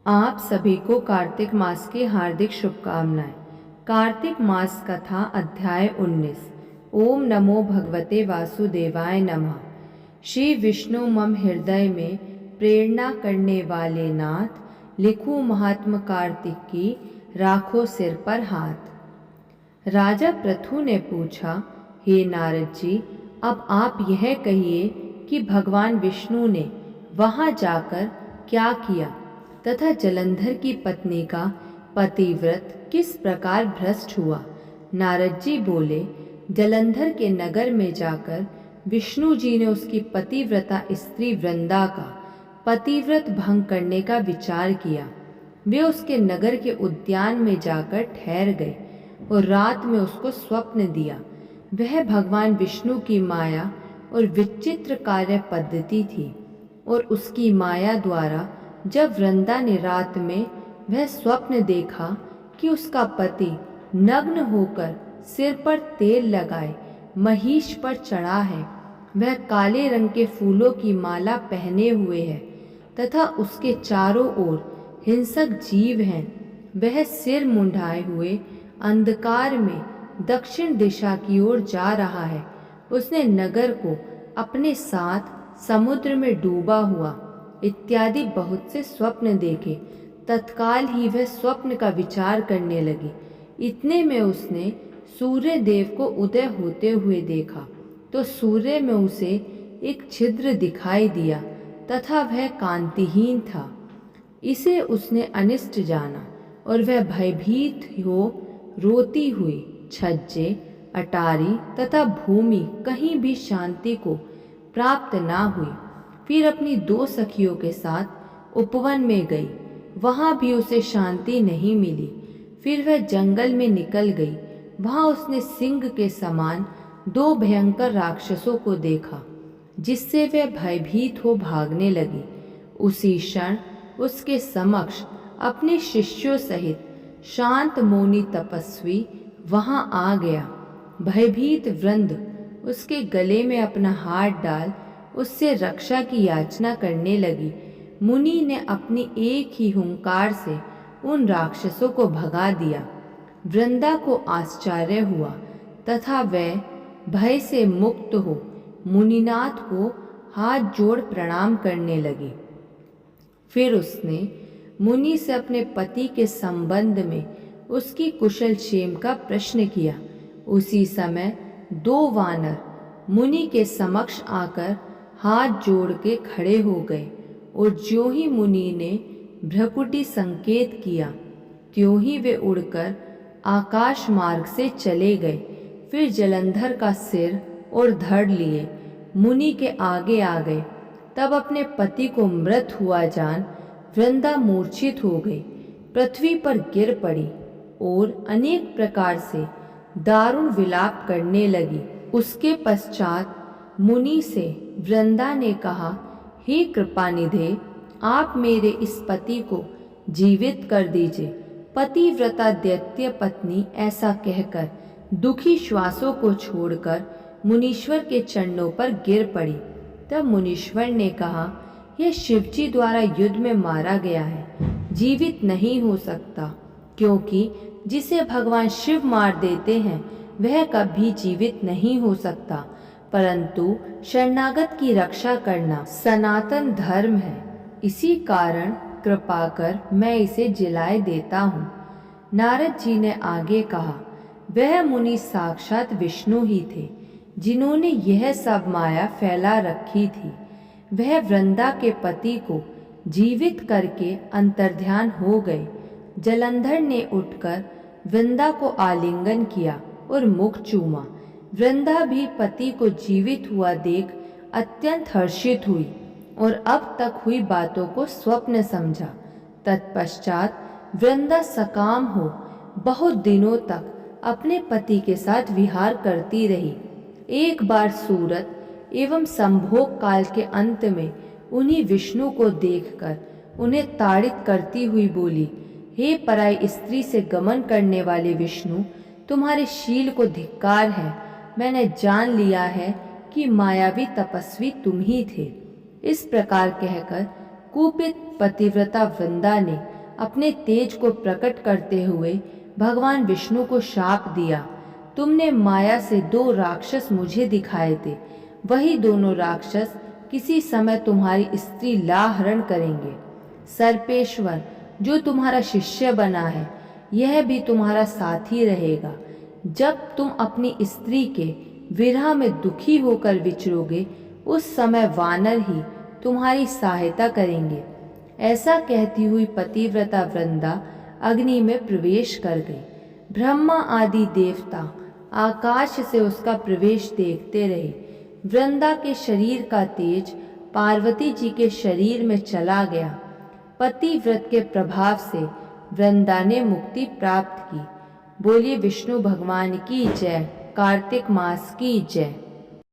आप सभी को कार्तिक मास की हार्दिक शुभकामनाएं। कार्तिक मास कथा अध्याय 19। ओम नमो भगवते वासुदेवाय नमः। श्री विष्णु मम हृदय में प्रेरणा करने वाले नाथ, लिखूं महात्म कार्तिक की, राखो सिर पर हाथ। राजा पृथु ने पूछा, हे नारद जी, अब आप यह कहिए कि भगवान विष्णु ने वहां जाकर क्या किया तथा जलंधर की पत्नी का पतिव्रत किस प्रकार भ्रष्ट हुआ। नारद जी बोले, जलंधर के नगर में जाकर विष्णु जी ने उसकी पतिव्रता स्त्री वृंदा का पतिव्रत भंग करने का विचार किया। वे उसके नगर के उद्यान में जाकर ठहर गए और रात में उसको स्वप्न दिया। वह भगवान विष्णु की माया और विचित्र कार्य पद्धति थी और उसकी माया द्वारा जब वृंदा ने रात में वह स्वप्न देखा कि उसका पति नग्न होकर सिर पर तेल लगाए महिष पर चढ़ा है, वह काले रंग के फूलों की माला पहने हुए है तथा उसके चारों ओर हिंसक जीव हैं, वह सिर मुंडाए हुए अंधकार में दक्षिण दिशा की ओर जा रहा है। उसने नगर को अपने साथ समुद्र में डूबा हुआ इत्यादि बहुत से स्वप्न देखे। तत्काल ही वह स्वप्न का विचार करने लगी। इतने में उसने सूर्य देव को उदय होते हुए देखा तो सूर्य में उसे एक छिद्र दिखाई दिया तथा वह कांतिहीन था। इसे उसने अनिष्ट जाना और वह भयभीत हो रोती हुई छज्जे, अटारी तथा भूमि कहीं भी शांति को प्राप्त ना हुई। फिर अपनी दो सखियों के साथ उपवन में गई, वहां भी उसे शांति नहीं मिली। फिर वह जंगल में निकल गई, वहां उसने सिंह के समान दो भयंकर राक्षसों को देखा, जिससे वह भयभीत हो भागने लगी। उसी क्षण उसके समक्ष अपने शिष्यों सहित शांत मौनी तपस्वी वहां आ गया। भयभीत वृंद उसके गले में अपना हाथ डाल उससे रक्षा की याचना करने लगी। मुनि ने अपनी एक ही हुंकार से उन राक्षसों को भगा दिया। वृंदा को आश्चर्य हुआ तथा वह भय से मुक्त हो मुनिनाथ को हाथ जोड़ प्रणाम करने लगी। फिर उसने मुनि से अपने पति के संबंध में उसकी कुशल क्षेम का प्रश्न किया। उसी समय दो वानर मुनि के समक्ष आकर हाथ जोड़ के खड़े हो गए और ज्यों ही मुनि ने भ्रकुटी संकेत किया, त्यों ही वे उड़कर आकाश मार्ग से चले गए। फिर जलंधर का सिर और धड़ लिए मुनि के आगे आ गए। तब अपने पति को मृत हुआ जान वृंदा मूर्छित हो गई, पृथ्वी पर गिर पड़ी और अनेक प्रकार से दारुण विलाप करने लगी। उसके पश्चात मुनि से वृंदा ने कहा, हे कृपानिधे, आप मेरे इस पति को जीवित कर दीजिए। पतिव्रता दैत्य पत्नी ऐसा कहकर दुखी श्वासों को छोड़कर मुनीश्वर के चरणों पर गिर पड़ी। तब मुनीश्वर ने कहा, यह शिवजी द्वारा युद्ध में मारा गया है, जीवित नहीं हो सकता, क्योंकि जिसे भगवान शिव मार देते हैं वह कभी जीवित नहीं हो सकता, परंतु शरणागत की रक्षा करना सनातन धर्म है। इसी कारण कृपा कर मैं इसे जिलाए देता हूँ। नारद जी ने आगे कहा, वह मुनि साक्षात विष्णु ही थे, जिन्होंने यह सब माया फैला रखी थी। वह वृंदा के पति को जीवित करके अंतर्ध्यान हो गए। जलंधर ने उठकर वृंदा को आलिंगन किया और मुख चूमा। वृंदा भी पति को जीवित हुआ देख अत्यंत हर्षित हुई और अब तक हुई बातों को स्वप्न समझा। तत्पश्चात वृंदा सकाम हो बहुत दिनों तक अपने पति के साथ विहार करती रही। एक बार सूरत एवं संभोग काल के अंत में उन्हीं विष्णु को देखकर उन्हें ताड़ित करती हुई बोली, हे पराई स्त्री से गमन करने वाले विष्णु, तुम्हारे शील को धिक्कार है। मैंने जान लिया है कि मायावी तपस्वी तुम ही थे। इस प्रकार कहकर कुपित पतिव्रता वृंदा ने अपने तेज को प्रकट करते हुए भगवान विष्णु को शाप दिया। तुमने माया से 2 राक्षस मुझे दिखाए थे, वही दोनों राक्षस किसी समय तुम्हारी स्त्री ला हरण करेंगे। सर्पेश्वर जो तुम्हारा शिष्य बना है, यह भी तुम्हारा साथी रहेगा। जब तुम अपनी स्त्री के विरह में दुखी होकर विचरोगे, उस समय वानर ही तुम्हारी सहायता करेंगे। ऐसा कहती हुई पतिव्रता वृंदा अग्नि में प्रवेश कर गई। ब्रह्मा आदि देवता आकाश से उसका प्रवेश देखते रहे। वृंदा के शरीर का तेज पार्वती जी के शरीर में चला गया। पतिव्रत के प्रभाव से वृंदा ने मुक्ति प्राप्त की। बोलिए विष्णु भगवान की जय। कार्तिक मास की जय।